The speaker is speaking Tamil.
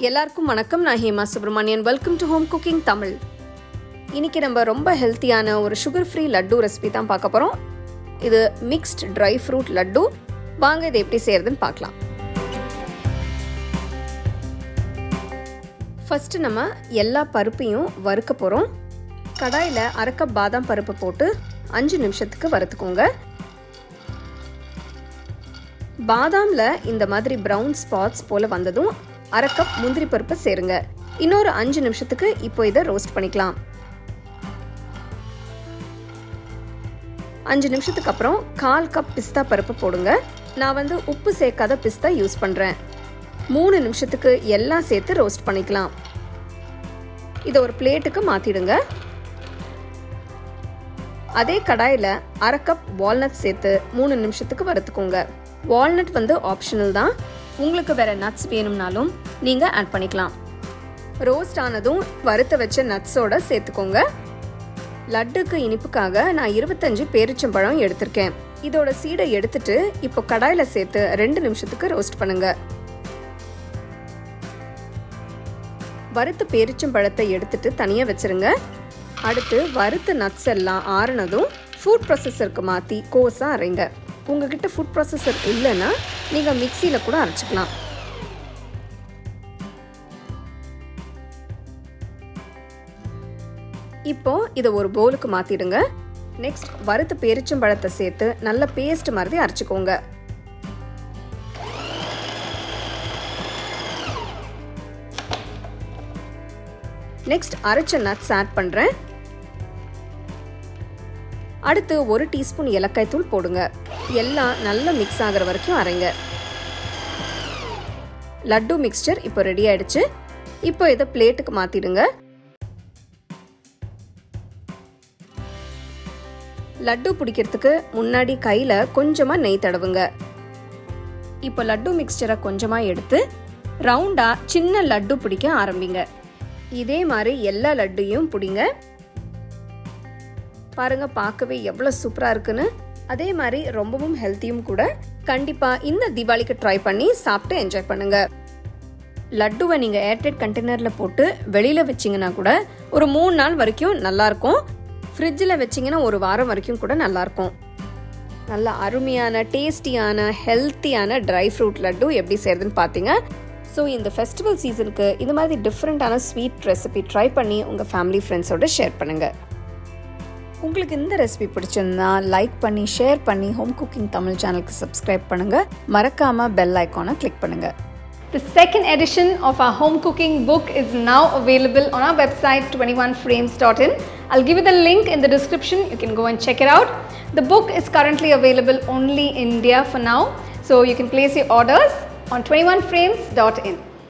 எல்லாருக்கும் வணக்கம். நான் Hema Subramanian. Welcome to home cooking Tamil. இன்னைக்கு நம்ம ரொம்ப ஹெல்த்தியான ஒரு சுகர் ஃப்ரீ லட்டு ரெசிபி தான் பார்க்க போகிறோம். இது மிக்ஸ்ட் ட்ரை ஃப்ரூட் லட்டு. வாங்க இதை எப்படி செய்யறதுன்னு பார்க்கலாம். ஃபர்ஸ்ட் நம்ம எல்லா பருப்பையும் வறுக்க போகிறோம். கடாயில் அரை கப் பாதாம் பருப்பு போட்டு 5 நிமிஷத்துக்கு வறுத்துக்கோங்க. பாதாமில் இந்த மாதிரி ப்ரௌன் ஸ்பாட்ஸ் போல் வந்ததும் அரை கப் முந்திரி பருப்பு சேருங்க. இன்னொரு 5 நிமிஷத்துக்கு இப்போ இதை ரோஸ்ட் பண்ணிக்கலாம். 5 நிமிஷத்துக்கு அப்புறம் 1/4 கப் பிஸ்தா பருப்பு போடுங்க. நான் உப்பு சேர்க்காத பிஸ்தா யூஸ் பண்ணுறேன். 3 நிமிஷத்துக்கு எல்லாம் சேர்த்து ரோஸ்ட் பண்ணிக்கலாம். இதை ஒரு பிளேட்டுக்கு மாற்றிடுங்க. அதே கடாயில் அரை கப் வால்நட் சேர்த்து 3 நிமிஷத்துக்கு வறுத்துக்கோங்க. வால்நட் ஆப்ஷனல் தான். உங்களுக்கு வேற நட்ஸ் வேணும்னாலும் நீங்க ஆட் பண்ணிக்கலாம். ரோஸ்ட் ஆனதும் வறுத்த வச்ச நட்ஸோட சேர்த்துக்கோங்க. லட்டுக்கு இனிப்புக்காக நான் 25 பேரிச்சம்பழம் எடுத்திருக்கேன். இதோட சீடை எடுத்துட்டு இப்போ கடாயில சேர்த்து 2 நிமிஷத்துக்கு ரோஸ்ட் பண்ணுங்க. வறுத்த பேரிச்சம்பழத்தை எடுத்துட்டு தனியா வச்சிருங்க. அடுத்து வறுத்த நட்ஸ் எல்லாம் ஆறுனதும் ஃபுட் ப்ராசஸருக்கு மாற்றி கோஸா அரைங்க. உங்ககிட்ட ஃபுட் ப்ராசஸர் இல்லைன்னா நீங்கள் மிக்சியில் கூட அரைச்சிக்கலாம். இப்போ இதை ஒரு பவுலுக்கு மாற்றிடுங்க. நெக்ஸ்ட் வறுத்த பேரிச்சம்பழத்தை சேர்த்து நல்ல பேஸ்ட் மாதிரி அரைச்சிக்கோங்க. நெக்ஸ்ட் அரைச்ச நட்ஸ் ஆட் பண்ணுறேன். அடுத்து 1 டீஸ்பூன் ஏலக்காய் தூள் போடுங்க. எல்லாம் நல்லா மிக்ஸ் ஆகிற வரைக்கும் அரைங்க. லட்டு மிக்ஸ்சர் இப்போ ரெடி ஆயிடுச்சு. இப்போ இதை பிளேட்டுக்கு மாத்திடுங்க. லட்டு பிடிக்கிறதுக்கு முன்னாடி கையில கொஞ்சமா நெய் தடவுங்க. இப்போ லட்டு மிக்ஸ்சரை கொஞ்சமா எடுத்து ரவுண்டா சின்ன லட்டு பிடிக்க ஆரம்பிங்க. இதே மாதிரி எல்லா லட்டையும் பிடிங்க. பாருங்க, பார்க்கவே எவ்வளவு சூப்பரா இருக்குன்னு. அதே மாதிரி ரொம்பவும் ஹெல்த்தியும் கூட. கண்டிப்பா இந்த தீபாவளிக்கு ட்ரை பண்ணி சாப்பிட்டு என்ஜாய் பண்ணுங்க. லட்டுவை நீங்க ஏர்டைட் கண்டெய்னர்ல போட்டு வெளியில வச்சீங்கன்னா கூட ஒரு 3 நாள் வரைக்கும் நல்லா இருக்கும். ஃப்ரிட்ஜில் வச்சீங்கன்னா ஒரு வாரம் வரைக்கும் கூட நல்லா இருக்கும். நல்ல அருமையான டேஸ்டியான ஹெல்த்தியான ட்ரை ஃப்ரூட் லட்டு எப்படி செய்யறதுன்னு பார்த்தீங்க. ஸோ இந்த ஃபெஸ்டிவல் சீசனுக்கு இந்த மாதிரி டிஃப்ரெண்டான ஸ்வீட் ரெசிபி ட்ரை பண்ணி உங்கள் ஃபேமிலி ஃப்ரெண்ட்ஸோட ஷேர் பண்ணுங்கள். உங்களுக்கு இந்த ரெசிபி பிடிச்சிருந்தா லைக் பண்ணி ஷேர் பண்ணி ஹோம் குக்கிங் தமிழ் சேனலுக்கு சப்ஸ்கிரைப் பண்ணுங்கள். மறக்காமல் பெல் ஐக்கானை கிளிக் பண்ணுங்கள். The second edition of our home cooking book is now available on our website 21frames.in. I'll give you the link in the description. You can go and check it out. The book is currently available only in India for now. So you can place your orders on 21frames.in.